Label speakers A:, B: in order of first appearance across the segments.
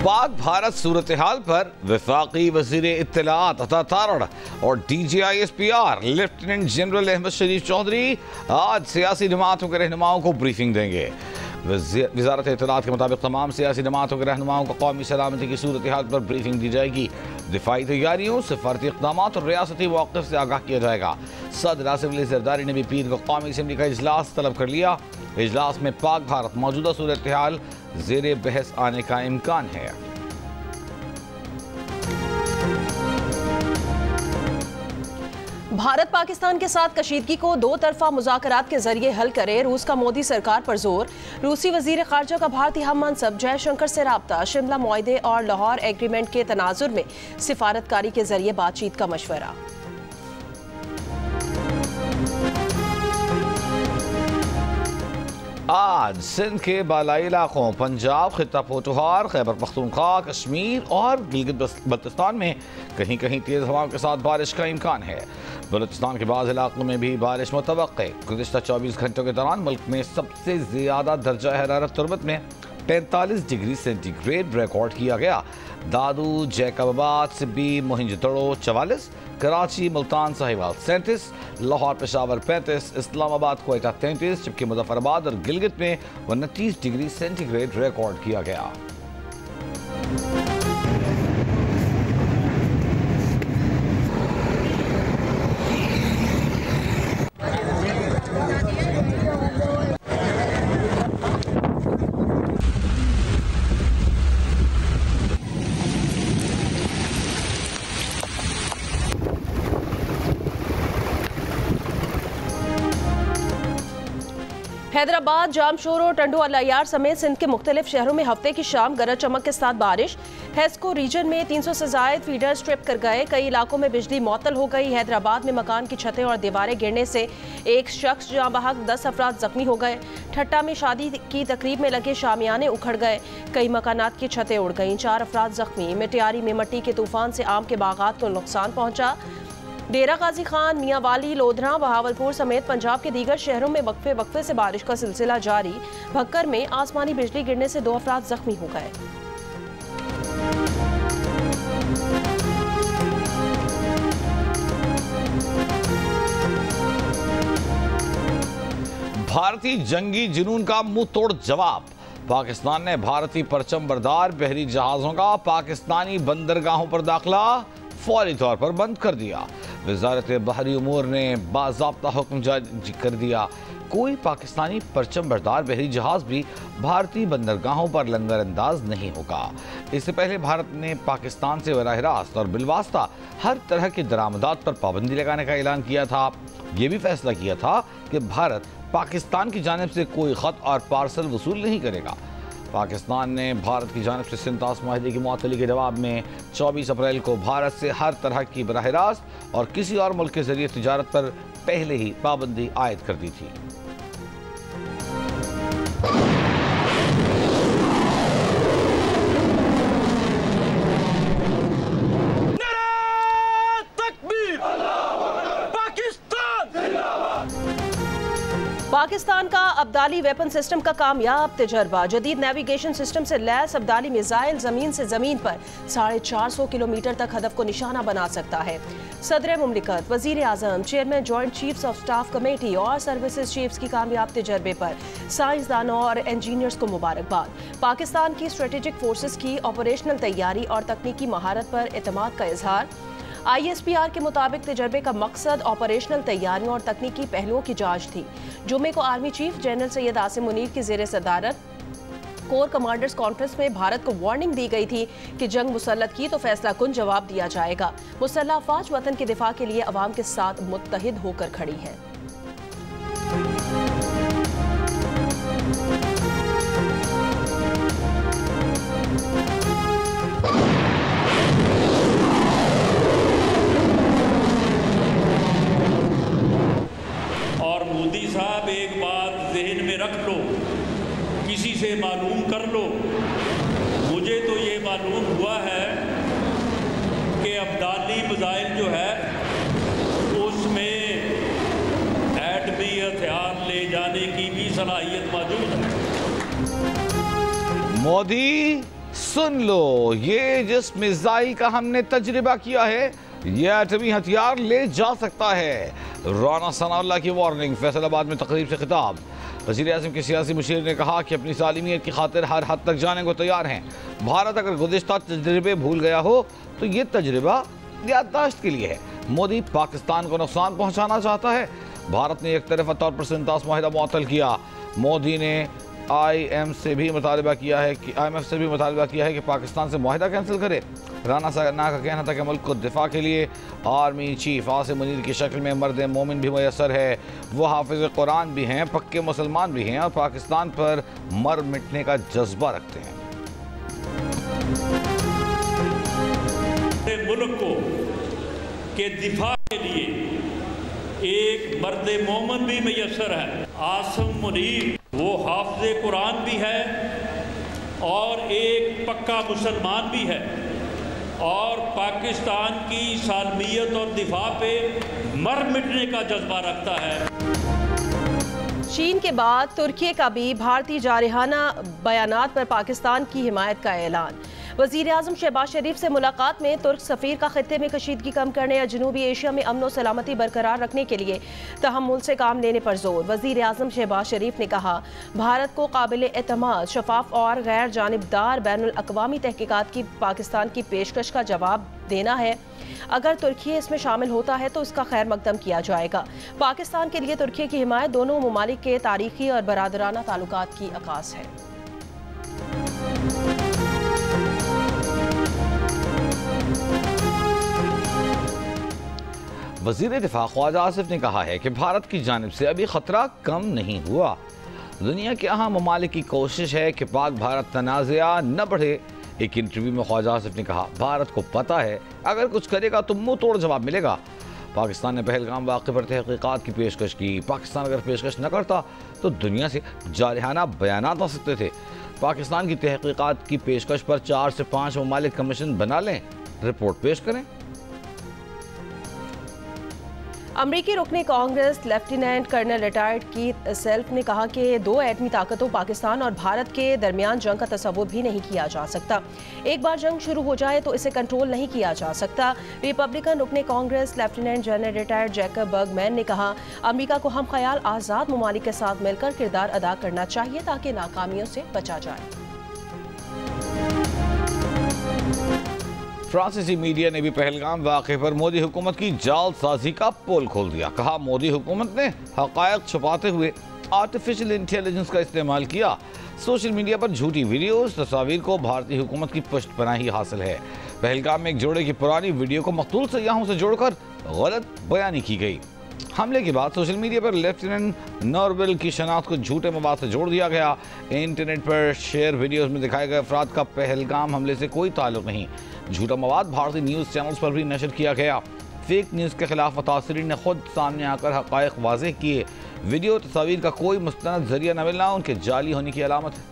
A: पाक भारत सूरत हाल पर वफाकी वज़ीर इत्तलात अता तारड़ और DGISPR लेफ्टिनेंट जनरल अहमद शरीफ चौधरी आज सियासी जमातों के रहनुमाओं को ब्रीफिंग देंगे। वजारत इत्तलात के मुताबिक तमाम सियासी जमातों के रहनुमाओं को कौमी सलामती की सूरत हाल पर ब्रीफिंग दी जाएगी। दिफाई तैयारियों, सिफारती इक़दाम और रियासती मौक़िफ़ से आगाह किया जाएगा। सदर आसिफ अली ज़रदारी ने भी पीर को कौमी असम्बली का इजलास तलब कर लिया। इजलास में पाक भारत मौजूदा सूरत हाल ज़ेरे बहस आने का इम्कान है।
B: भारत पाकिस्तान के साथ कशीदगी को दो तरफा मुज़ाकरात के जरिए हल करे, रूस का मोदी सरकार पर जोर। रूसी वजीर खारजा का भारतीय हम मनसब जयशंकर से राब्ता। शिमला मुआहदे और लाहौर एग्रीमेंट के तनाजुर में सिफारतकारी के जरिए बातचीत का मशवरा।
A: आज सिंध के बालाई इलाकों, पंजाब, खित्ता पोठोहार, खैबर पख्तूनख्वा, कश्मीर और गिलगित बल्तिस्तान में कहीं कहीं तेज हवाओं के साथ बारिश का इम्कान है। बलूचिस्तान के बाद इलाकों में भी बारिश मुतवक्के। गुज़िश्ता 24 घंटों के दौरान मुल्क में सबसे ज़्यादा दर्जा हरारत तुर्बत में 43 डिग्री सेंटीग्रेड रिकॉर्ड किया गया। दादू, जैकबाबाद, सिब्बी, मोहिंजोदड़ो 44, कराची, मुल्तान, साहिवाल 37, लाहौर, पेशावर 35, इस्लामाबाद, क्वेटा 33, जबकि मुजफ्फराबाद और गिलगित में 29 डिग्री सेंटीग्रेड रिकॉर्ड किया गया।
B: हैदराबाद, जामशोरो, टंडो अलायार समेत सिंध के मुख्तलिफ शहरों में हफ्ते की शाम गरज चमक के साथ बारिश। हेस्को रीजन में 300 से जायद फीडर स्ट्रिप कर गए। कई इलाकों में बिजली मुअत्तल हो गई। हैदराबाद में मकान की छतें और दीवारें गिरने से एक शख्स जाँ बहक, 10 अफराद जख्मी हो गए। ठट्टा में शादी की तकरीब में लगे शामियाने उखड़ गए। कई मकानात की छतें उड़ गईं, 4 अफराद जख्मी। मिटियारी में मट्टी के तूफान से आम के बागात को नुकसान पहुंचा। डेरा गाजी खान, मियांवाली, लोधरा, बहावलपुर समेत पंजाब के दीगर शहरों में वक्फे वक्फे से बारिश का सिलसिला जारी। भक्कर में आसमानी बिजली गिरने से 2 अफराद जख्मी हो गए।
A: भारतीय जंगी जुनून का मुंह तोड़ जवाब। पाकिस्तान ने भारतीय परचम बरदार बहरी जहाजों का पाकिस्तानी बंदरगाहों पर दाखिला फौरी तौर पर बंद कर दिया। वजारत बहरी उमूर ने बाज़ाब्ता हुक्म जारी कर दिया। कोई पाकिस्तानी परचम बरदार बहरी जहाज भी भारतीय बंदरगाहों पर लंगर अंदाज नहीं होगा। इससे पहले भारत ने पाकिस्तान से बराह रास्त और बिलवास्ता हर तरह की दरामदात पर पाबंदी लगाने का ऐलान किया था। ये भी फैसला किया था कि भारत पाकिस्तान की जानिब से कोई ख़त और पार्सल वसूल नहीं करेगा। पाकिस्तान ने भारत की जानिब से सिंतास माहिदे की मुअत्तली के जवाब में 24 अप्रैल को भारत से हर तरह की बराह रास्त और किसी और मुल्क के जरिए तिजारत पर पहले ही पाबंदी आयद कर दी थी।
B: पाकिस्तान का अब्दाली वेपन सिस्टम का कामयाब तजर्बा। जदीद नेविगेशन सिस्टम से लैस अब्दाली मिसाइल जमीन से जमीन पर 450 किलोमीटर तक हदफ को निशाना बना सकता है। सदर मुमलिकत, वजीर आजम, chairman joint chiefs of staff committee और सर्विसेज चीफ्स की कामयाब तजर्बे पर साइंसदानों और इंजीनियर्स को मुबारकबाद। पाकिस्तान की स्ट्रेटेजिक फोर्सेस की ऑपरेशनल तैयारी और तकनीकी महारत पर एतमाद का इजहार। ISPR के मुताबिक तजर्बे का मकसद ऑपरेशनल तैयारियों और तकनीकी पहलुओं की जांच थी। जुमे को army chief general Syed Asim Munir की ज़ेर सदारत कोर कमांडर्स कॉन्फ्रेंस में भारत को वार्निंग दी गई थी कि जंग मुसल्लत की तो फैसला कुन जवाब दिया जाएगा। मुसल्लह अफवाज वतन के दिफा के लिए अवाम के साथ मुत्तहिद होकर खड़ी है।
C: मोदी साहब, एक बात जहन में रख लो, किसी से मालूम कर लो। मुझे तो ये मालूम हुआ है कि अब्दाली मिसाइल जो है उसमें एटमी हथियार ले जाने की भी सलाहियत मौजूद है।
A: मोदी सुन लो, ये जिस मिसाइल का हमने तजर्बा किया है ये एटमी हथियार ले जा सकता है। राना सनाउल्लाह की वार्निंग। फैसलाबाद में तकरीब से खिताब। वज़ीर-ए-आज़म के सियासी मुशीर ने कहा कि अपनी सालिमियत की खातिर हर हद तक जाने को तैयार हैं। भारत अगर गुज़िश्ता तजर्बे भूल गया हो तो ये तजर्बा याददाश्त के लिए है। मोदी पाकिस्तान को नुकसान पहुँचाना चाहता है। भारत ने एक तरफा तौर पर सिंतास मुआहिदा मुअत्तल किया। मोदी ने IMF से भी मुतालबा किया है कि पाकिस्तान से मुआहिदा कैंसिल करे। राना सना का कहना था कि मुल्क को दिफा के लिए आर्मी चीफ आसिम मुनीर की शक्ल में मर्द मोमिन भी मैसर है। वो हाफिज कुरान भी हैं, पक्के मुसलमान भी हैं और पाकिस्तान पर मर मिटने का जज्बा रखते हैं।
C: मुल्क को के दिफा के लिए एक मर्द मोमिन भी मैसर है। आसिम मुनीर वो हाफिज कुरान भी है और एक पक्का मुसलमान भी है और पाकिस्तान की सालमियत और दिफा पे मर मिटने का जज्बा रखता है।
B: चीन के बाद तुर्की का भी भारतीय जारहाना बयानात पर पाकिस्तान की हिमायत का ऐलान। वज़ीर-ए-आज़म शहबाज शरीफ से मुलाकात में तुर्क सफ़ीर का खित्ते में कशीदगी कम करने या जनूबी एशिया में अमन और सलामती बरकरार रखने के लिए तहम्मुल से काम लेने पर जोर। वज़ीर-ए-आज़म शहबाज शरीफ ने कहा, भारत को काबिल एतमाद, शफाफ और गैर जानिबदार बैनुल अक़वामी तहक़ीक़ात की पाकिस्तान की पेशकश का जवाब देना है। अगर तुर्की इसमें शामिल होता है तो उसका खैर मकदम किया जाएगा। पाकिस्तान के लिए तुर्की की हिमायत दोनों ममालिक के तारीखी और बरादराना ताल्लुकात की अक्कास है।
A: वज़ीर दिफा ख्वाजा आसिफ ने कहा है कि भारत की जानिब से अभी खतरा कम नहीं हुआ। दुनिया के अहम ममालिक की कोशिश है कि पाक भारत तनाज़ा न बढ़े। एक इंटरव्यू में ख्वाजा आसिफ ने कहा, भारत को पता है अगर कुछ करेगा तो मुंह तोड़ जवाब मिलेगा। पाकिस्तान ने पहलगाम वाक़े पर तहक़ीक़ात की पेशकश की। पाकिस्तान अगर पेशकश न करता तो दुनिया से जारहाना बयानात आ सकते थे। पाकिस्तान की तहक़ीक़ात की पेशकश पर 4 से 5 ममालिक कमीशन बना लें, रिपोर्ट पेश करें।
B: अमरीकी रुकने Congress lieutenant colonel retired Keith Self ने कहा कि दो एटमी ताकतों पाकिस्तान और भारत के दरमियान जंग का तसव्वुर भी नहीं किया जा सकता। एक बार जंग शुरू हो जाए तो इसे कंट्रोल नहीं किया जा सकता। रिपब्लिकन रुकने Congress lieutenant general retired Jacob Burgman ने कहा, अमरीका को हम ख्याल आज़ाद ममालिक के साथ मिलकर किरदार अदा करना चाहिए ताकि नाकामियों से बचा जाए।
A: फ्रांसीसी मीडिया ने भी पहलगाम वाक़े पर मोदी हुकूमत की जालसाजी का पोल खोल दिया। कहा, मोदी हुकूमत ने हक़ायक़ छुपाते हुए आर्टिफिशियल इंटेलिजेंस का इस्तेमाल किया। सोशल मीडिया पर झूठी वीडियोस तस्वीर को भारतीय हुकूमत की पुष्टपनाही हासिल है। पहलगाम में एक जोड़े की पुरानी वीडियो को मकतूल सयाहों से जोड़कर गलत बयानी की गई। हमले के बाद सोशल मीडिया पर लेफ्टिनेंट नॉर्वेल की शनाख्त को झूठे मवाद से जोड़ दिया गया। इंटरनेट पर शेयर वीडियोस में दिखाए गए अफराद का पहलगाम हमले से कोई ताल्लुक नहीं। झूठा मवाद भारतीय न्यूज़ चैनल्स पर भी नशर किया गया। फेक न्यूज़ के खिलाफ मुतासिरीन ने खुद सामने आकर हक़ाइक़ वाज़ेह किए। वीडियो तस्वीर का कोई मुस्तनद जरिया न मिलना उनके जाली होने की अलामत है।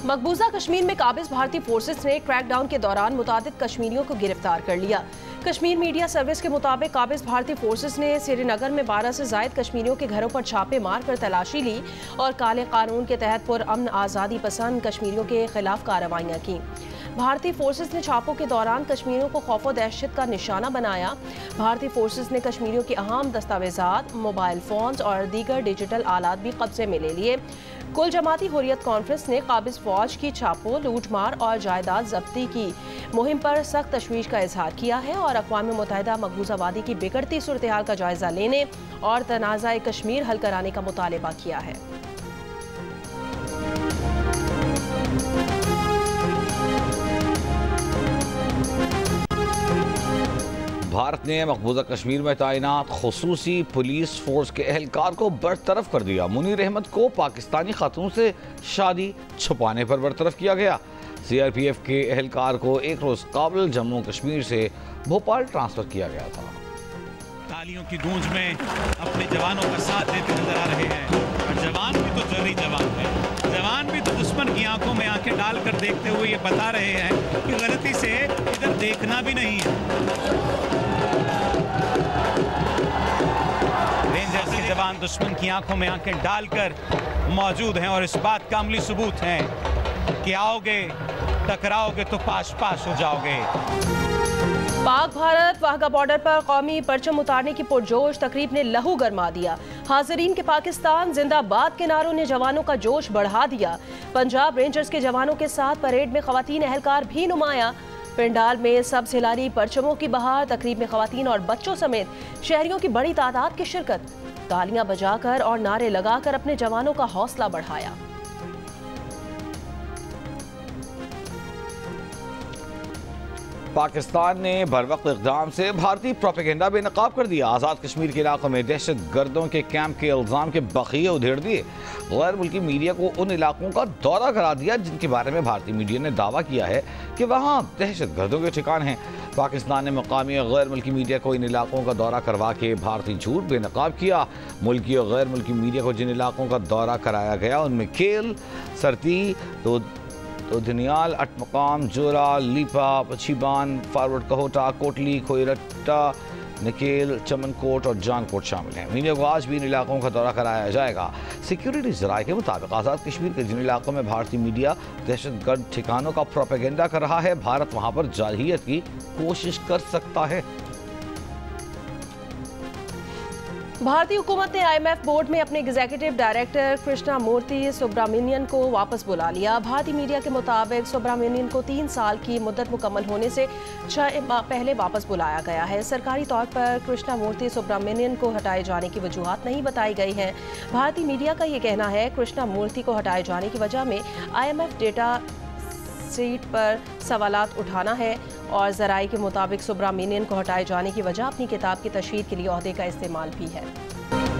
B: मकबूजा कश्मीर में काबिज भारतीय फोर्सेस ने क्रैकडाउन के दौरान मुतादिद कश्मीरियों को गिरफ्तार कर लिया। कश्मीर मीडिया सर्विस के मुताबिक काबिज भारतीय फोर्सेस ने श्रीनगर में 12 से ज़ायद कश्मीरियों के घरों पर छापे मारकर तलाशी ली और काले कानून के तहत पुरअमन आज़ादी पसंद कश्मीरियों के खिलाफ कार्रवाइयाँ की। भारतीय फोर्सेस ने छापों के दौरान कश्मीरियों को खौफ और दहशत का निशाना बनाया। भारतीय फोर्सेस ने कश्मीरियों के अहम दस्तावेजात, मोबाइल फ़ोन्स और दीगर डिजिटल आलात भी कब्जे में ले लिए। कुल जमाती हुर्रियत कॉन्फ्रेंस ने काबिज फौज की छापों, लूटमार और जायदाद जब्ती की मुहिम पर सख्त तशवीश का इजहार किया है और अक़वाम मुत्तहिदा मकबूजा वादी की बिगड़ती सूरत हाल का जायजा लेने और तनाज़ा कश्मीर हल कराने का मुतालबा किया है।
A: भारत ने मकबूजा कश्मीर में तैनात खुसूसी पुलिस फोर्स के एहलकार को बरतरफ कर दिया। मुनीर अहमद को पाकिस्तानी खातून से शादी छुपाने पर बरतरफ किया गया। CRPF के एहलकार को एक रोज काबुल जम्मू कश्मीर से भोपाल ट्रांसफर किया गया था।
D: तालियों की गूंज में अपने जवानों का साथ देते नजर आ रहे हैं और जवान भी तो जर्री जवान है। जवान भी तो दुश्मन की आंखों में आंखें डालकर देखते हुए ये बता रहे हैं कि गलती से इधर देखना भी नहीं है। रेंजर्स के जवान जवान दुश्मन की आंखों में आंखें डालकर मौजूद हैं और इस बात का अमली सबूत है कि आओगे, टकराओगे तो पाश पाश हो जाओगे।
B: पाक भारत वाघा बॉर्डर पर कौमी परचम उतारने की पुरजोश तकरीब ने लहू गरमा दिया। हाजिरीन के पाकिस्तान जिंदाबाद के नारों ने जवानों का जोश बढ़ा दिया। पंजाब रेंजर्स के जवानों के साथ परेड में खवातीन एहलकार भी नुमाया। पंडाल में सब हिलारी परचमों की बहार, तकरीब में खवातीन और बच्चों समेत शहरियों की बड़ी तादाद की शिरकत। तालियां बजाकर और नारे लगाकर अपने जवानों का हौसला बढ़ाया।
A: पाकिस्तान ने बरवक्त इक़दाम से भारतीय प्रोपेगेंडा बेनकाब कर दिया। आज़ाद कश्मीर के इलाकों में दहशत गर्दों के कैंप के इल्ज़ाम के बखिए उधेड़ दिए। गैर मुल्की मीडिया को उन इलाकों का दौरा करा दिया जिनके बारे में भारतीय मीडिया ने दावा किया है कि वहाँ दहशत गर्दों के ठिकान हैं। पाकिस्तान ने मकामी और गैर मुल्की मीडिया को इन इलाकों का दौरा करवा के भारतीय झूठ बेनकाब किया। मुल्की और गैर मुल्की मीडिया को जिन इलाकों का दौरा कराया गया उनमें केल, सरती, तो धनियाल, अटमकाम, जोरा, लीपा, पछीबान, फारवर्ड कहोटा, कोटली, खोईरट्टा, नकेल, चमनकोट और जानकोट शामिल हैं। मीडिया को आज भी इन इलाकों का दौरा कराया जाएगा। सिक्योरिटी ज़राए के मुताबिक आज़ाद कश्मीर के जिन इलाकों में भारतीय मीडिया दहशतगर्द ठिकानों का प्रोपेगेंडा कर रहा है, भारत वहां पर जारहियत की कोशिश कर सकता है।
B: भारतीय हुकूमत ने IMF बोर्ड में अपने एग्जीक्यूटिव डायरेक्टर कृष्णा मूर्ति सुब्रमण्यन को वापस बुला लिया। भारतीय मीडिया के मुताबिक सुब्रमण्यन को 3 साल की मुद्दत मुकम्मल होने से 6 माह पहले वापस बुलाया गया है। सरकारी तौर पर कृष्णा मूर्ति सुब्रमण्यन को हटाए जाने की वजूहात नहीं बताई गई हैं। भारतीय मीडिया का ये कहना है कृष्णा मूर्ति को हटाए जाने की वजह में IMF डेटा सीट पर सवालात उठाना है और ज़राए के मुताबिक सुब्रमण्यन को हटाए जाने की वजह अपनी किताब की तशहीर के लिए ओहदे का इस्तेमाल भी है।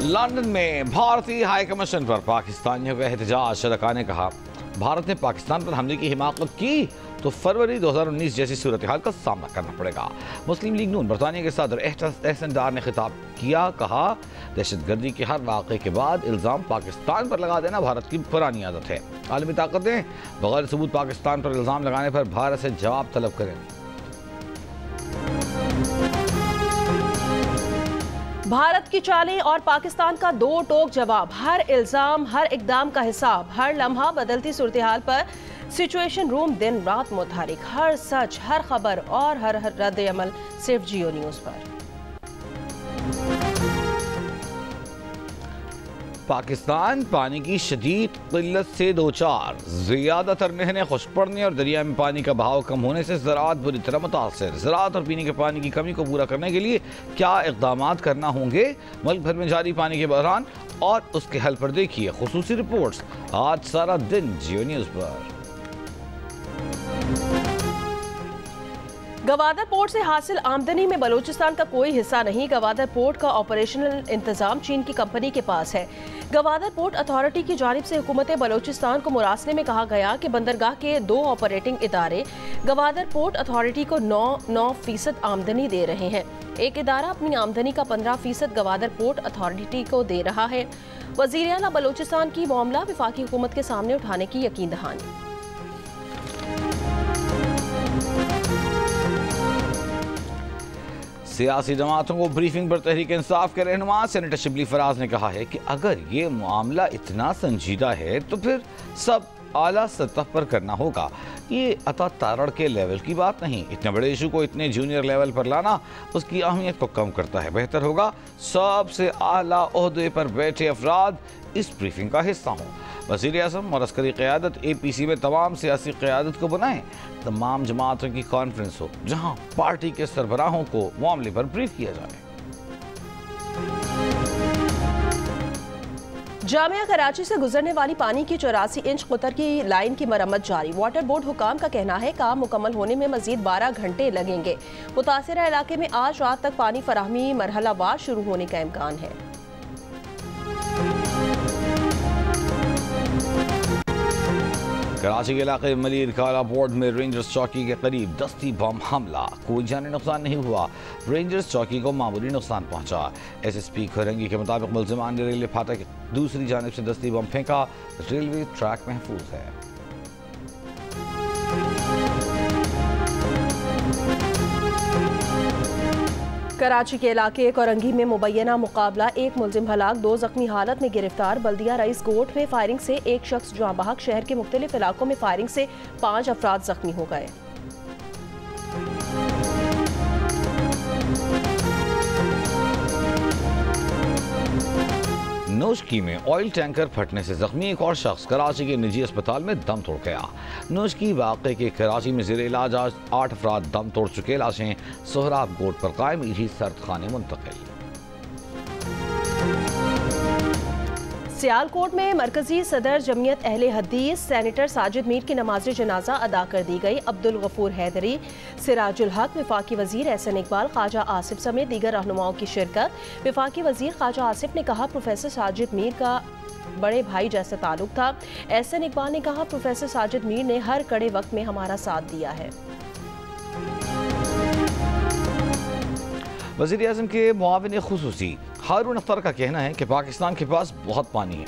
A: लंदन में भारतीय हाई कमीशन पर पाकिस्तानियों का एहतजाज। शरका ने कहा, भारत ने पाकिस्तान पर हमले की हिमाकत की तो फरवरी 2019 जैसी सूरत हाल का सामना करना पड़ेगा। मुस्लिम लीग नून बरतानिया के सदर एहसन डार ने खिताब किया, कहा दहशतगर्दी के हर वाक़े के बाद इल्ज़ाम पाकिस्तान पर लगा देना भारत की पुरानी आदत है। आलमी ताकतें बगैर सबूत पाकिस्तान पर इल्ज़ाम लगाने पर भारत से जवाब तलब करें।
B: भारत की चालें और पाकिस्तान का दो टोक जवाब। हर इल्जाम, हर इकदाम का हिसाब। हर लम्हा बदलती सूरत हाल पर सिचुएशन रूम दिन रात मुतहरिक। हर सच, हर खबर और हर रद्द अमल सिर्फ जियो न्यूज़ पर।
A: पाकिस्तान पानी की शदीद किल्लत से दो चार। ज़्यादातर नहरें खुश्क पड़ने और दरिया में पानी का बहाव कम होने से ज़राअत बुरी तरह मुतासर। ज़राअत और पीने के पानी की कमी को पूरा करने के लिए क्या इक़दामात करना होंगे? मुल्क भर में जारी पानी के बहरान और उसके हल पर देखिए खुसूसी रिपोर्ट्स आज सारा दिन जियो न्यूज़ पर।
B: गवादर पोर्ट से हासिल आमदनी में बलूचिस्तान का कोई हिस्सा नहीं। गवादर पोर्ट का ऑपरेशनल इंतजाम चीन की कंपनी के पास है। गवादर पोर्ट अथॉरिटी की जानिब से हुकूमत बलूचिस्तान को मुरासले में कहा गया कि बंदरगाह के 2 ऑपरेटिंग इदारे गवादर पोर्ट अथॉरिटी को 9% आमदनी दे रहे हैं। एक इदारा अपनी आमदनी का 15% गवादर पोर्ट अथॉरिटी को दे रहा है। वज़ीर आला बलूचिस्तान की मामला वफाकी हुकूमत के सामने उठाने की यकीन दहानी।
A: सियासी जमातों को ब्रीफिंग पर तहरीक इंसाफ के रहनुमा सेनेटर शिबली फराज ने कहा है कि अगर ये मामला इतना संजीदा है तो फिर सब आला सतह पर करना होगा। ये अता तारड़ के लेवल की बात नहीं। इतने बड़े इशू को इतने जूनियर लेवल पर लाना उसकी अहमियत को कम करता है। बेहतर होगा सबसे आला ओहदे पर बैठे अफराद इस ब्रीफिंग का हिस्सा हों। वज़ीर आज़म और अस्करी क़यादत APC में तमाम सियासी क़यादत को बनाएं। तमाम जमातों की कॉन्फ्रेंस हो जहां पार्टी के सरबराहों को मामले पर ब्रीफ किया जाए।
B: जामिया कराची से गुजरने वाली पानी की 84 इंच कुतर की लाइन की मरम्मत जारी। वाटर बोर्ड हुकाम का कहना है काम मुकम्मल होने में मजीद 12 घंटे लगेंगे। मुतासिरा इलाके में आज रात तक पानी फराहमी मरहलावार शुरू होने का इम्कान है।
A: कराची के इलाके मलिर काला बोर्ड में रेंजर्स चौकी के करीब दस्ती बम हमला। कोई जानी नुकसान नहीं हुआ। रेंजर्स चौकी को मामूली नुकसान पहुंचा। SSP खरंगी के मुताबिक मुल्जिमान ने रेलवे फाटक दूसरी जानिब से दस्ती बम फेंका। रेलवे ट्रैक महफूज है।
B: कराची के इलाके कोरंगी में मुबैना मुकाबला, एक मुलजिम हलाक, 2 जख्मी हालत में गिरफ्तार। बल्दिया रईस गोट में फायरिंग से एक शख्स जाँ बहक। शहर के मुख्तलिफ इलाकों में फायरिंग से 5 अफराद जख्मी हो गए।
A: नोशकी में ऑयल टैंकर फटने से जख्मी एक और शख्स कराची के निजी अस्पताल में दम तोड़ गया। नोशकी वाक़े के कराची में ज़ेरे इलाज आज 8 अफराद दम तोड़ चुके। लाशें सोहराब गोट पर कायम निजी सर्द खाने मुंतकिल।
B: सियालकोट में मरकजी सदर जमीयत अहले हदीस सेनेटर साजिद मीर की नमाज जनाजा अदा कर दी गई। अब्दुल गफूर हैदरी, सिराजुल हक, वफाकी वजीर एहसन इकबाल, ख्वाजा आसिफ समेत दीगर रहनुमाओं की शिरकत। वफाकी वजीर ख्वाजा आसिफ ने कहा प्रोफेसर साजिद मीर का बड़े भाई जैसा ताल्लुक था। एहसन इकबाल ने कहा प्रोफेसर साजिद मीर ने हर कड़े वक्त में हमारा साथ दिया है।
A: वज़ीर आज़म के मुआविन खुसूसी हारून अख्तर का कहना है कि पाकिस्तान के पास बहुत पानी है,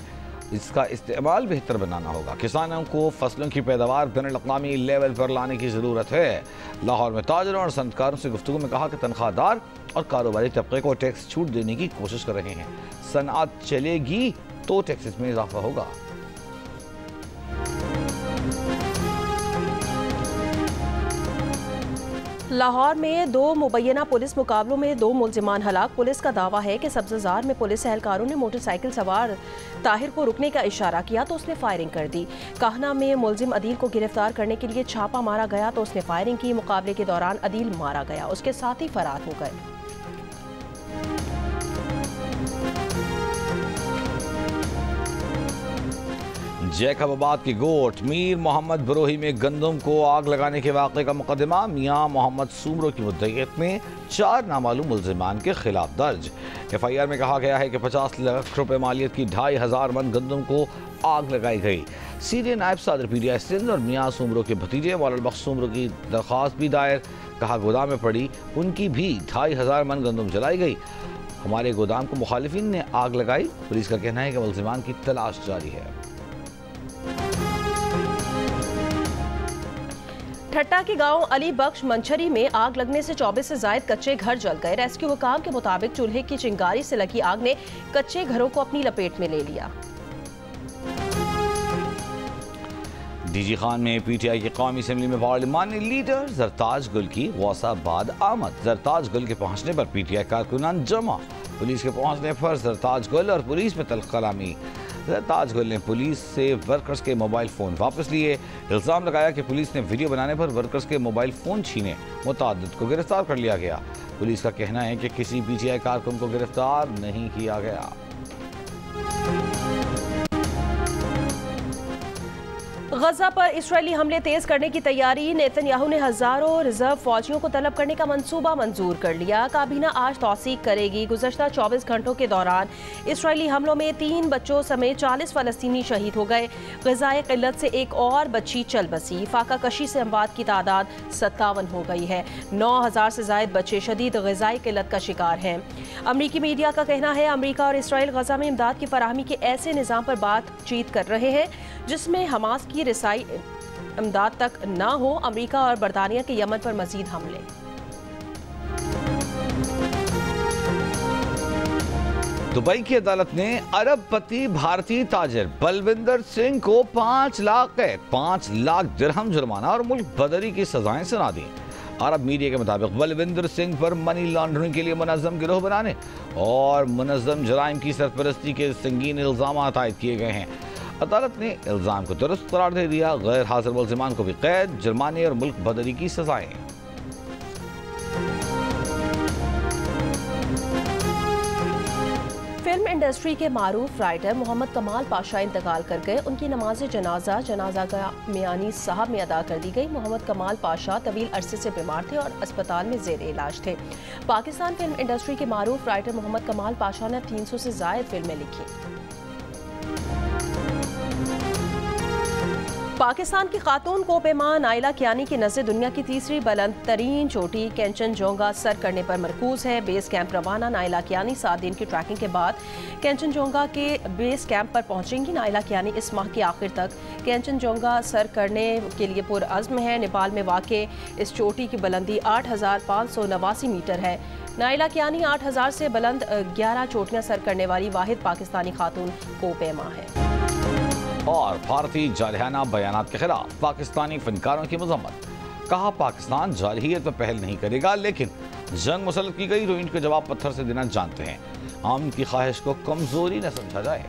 A: इसका इस्तेमाल बेहतर बनाना होगा। किसानों को फसलों की पैदावार बैनुल-अक़वामी लेवल पर लाने की ज़रूरत है। लाहौर में ताजरों और सनतकारों से गुफ्तगू में कहा कि तनख्वाहदार और कारोबारी तबके को टैक्स छूट देने की कोशिश कर रहे हैं। सनअत चलेगी तो टैक्सेस में इजाफा होगा।
B: लाहौर में 2 मुबैना पुलिस मुकाबलों में 2 मुलजिमान हलाक। पुलिस का दावा है कि सब्ज़जार में पुलिस एहलकारों ने मोटरसाइकिल सवार ताहिर को रुकने का इशारा किया तो उसने फायरिंग कर दी। काहना में मुलजिम अदील को गिरफ्तार करने के लिए छापा मारा गया तो उसने फायरिंग की। मुकाबले के दौरान अदील मारा गया, उसके साथ ही फरार हो गए।
A: जैकबाबाद की गोट मीर मोहम्मद बरोही में गंदम को आग लगाने के वाक़े का मुकदमा मियाँ मोहम्मद सूमरो की मुद्दईयत में 4 नामालूम मुलजिमान के खिलाफ दर्ज। FIR में कहा गया है कि 50 लाख रुपए मालियत की 2500 मन गंदम को आग लगाई गई। सीधे नायब सदर PTI सिंध और मियाँ सूमरो के भतीजे मौलाना बख्श सूमरो की दरख्वास्त भी दायर। कहा गोदाम में पड़ी उनकी भी 2500 मन गंदम जलाई गई। हमारे गोदाम को मुखालिफिन ने आग लगाई। पुलिस का कहना है कि मुलजिमान की तलाश जारी है।
B: ठट्टा के गांव अली बख्श मंछरी में आग लगने से 24 से ज्यादा कच्चे घर जल गए। रेस्क्यू हुकाम के मुताबिक चूल्हे की चिंगारी से लगी आग ने कच्चे घरों को अपनी लपेट में ले लिया।
A: DG खान में PTI की कौमी असम्बली में पार्लिमानी लीडर जरताज गुल की गौसाबाद आमद। जरताज गुल के पहुंचने पर PTI कारकुनान जमा। पुलिस के पहुंचने पर जरताज गुल और पुलिस में तल्ख कलामी। जरताज गुल ने पुलिस से वर्कर्स के मोबाइल फ़ोन वापस लिए। इल्ज़ाम लगाया कि पुलिस ने वीडियो बनाने पर वर्कर्स के मोबाइल फ़ोन छीने। मुतअद्दिद को गिरफ्तार कर लिया गया। पुलिस का कहना है कि किसी PTI कारकुन को गिरफ्तार नहीं किया गया।
B: गजा पर इजरायली हमले तेज करने की तैयारी। नेतन्याहू ने हजारों रिजर्व फौजियों को तलब करने का मंसूबा मंजूर कर लिया। काबीना आज तौसीक करेगी। गुज़श्ता 24 घंटों के दौरान इजरायली हमलों में 3 बच्चों समेत 40 फ़लस्तीनी शहीद हो गए। ग़िज़ाई क़िल्लत से एक और बच्ची चल बसी। फाका कशी से अमवात की तादाद 57 हो गई है। 9000 से ज़ायद बच्चे शदीद ग़िज़ाई क़िल्लत का शिकार हैं। अमरीकी मीडिया का कहना है अमरीका और इसराइल गजा में इमदाद की फराहमी के ऐसे निज़ाम पर बातचीत कर रहे हैं जिसमें हमास की रसाई इमदाद तक ना हो। अमरीका और बरतानिया के यमन पर मजीद हमले।
A: दुबई की अदालत ने अरबपति भारतीय ताजिर बलविंदर सिंह को 5 लाख दिरहम जुर्माना और मुल्क बदरी की सजाएं सुना दी। अरब मीडिया के मुताबिक बलविंदर सिंह पर मनी लॉन्ड्रिंग के लिए मुनज़्ज़म गिरोह बनाने और मुनज़्ज़म जराइम की सरपरस्ती के संगीन इल्ज़ाम आयद किए गए हैं। अदालत ने इल्ज़ाम को दुरुस्त करार दे दिया। गैर हाजिर मुलज़िमान को भी कैद, जुर्माने और मुल्क बदरी की सजाएं।
B: फिल्म इंडस्ट्री के मारूफ राइटर मोहम्मद कमाल पाशा इंतकाल कर गए। उनकी नमाज जनाजा का मियानी साहब में अदा कर दी गई। मोहम्मद कमाल पाशा तवील अरसे से बीमार थे और अस्पताल में ज़ेर इलाज थे। पाकिस्तान फिल्म इंडस्ट्री के मारूफ राइटर मोहम्मद कमाल पाशा ने 300 से ज़ायद फिल्में लिखी। पाकिस्तान की खातून कोह-ए-मा नाइला कियानी की नज़र दुनिया की तीसरी बुलंद तरीन चोटी कैंचनजोंगा सर करने पर मरकूज है। बेस कैंप रवाना नाइला कियानी 7 दिन की ट्रैकिंग के बाद कैंचनजोंगा के बेस कैंप पर पहुंचेंगी। नाइला कियानी इस माह के आखिर तक कैंचनजोंगा सर करने के लिए पुरअज़्म है। नेपाल में वाक़े इस चोटी की बुलंदी 8,589 मीटर है। नाइला कियानी 8,000 से बुलंद 11 चोटियां सर करने वाली वाहिद पाकिस्तानी खातून कोह-ए-मा है।
A: और भारतीय जारहाना बयानात के खिलाफ पाकिस्तानी फनकारों की मजम्मत। कहा पाकिस्तान जारहियत पर पहल नहीं करेगा, लेकिन जंग मुसल्लत की गई तो इनके जवाब पत्थर से देना जानते हैं। आम की ख्वाहिश को कमजोरी न समझा जाए।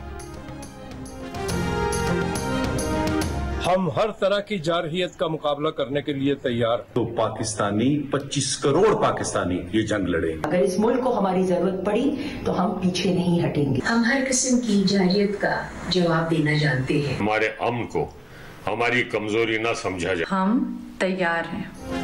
E: हम हर तरह की जारहियत का मुकाबला करने के लिए तैयार।
F: तो पाकिस्तानी 25 करोड़ पाकिस्तानी ये जंग लड़ेंगे।
G: अगर इस मुल्क को हमारी जरूरत पड़ी तो हम पीछे नहीं हटेंगे।
H: हम हर किस्म की जारहियत का जवाब देना जानते हैं।
I: हमारे अमन को हमारी कमजोरी न समझा जाए।
H: हम तैयार हैं।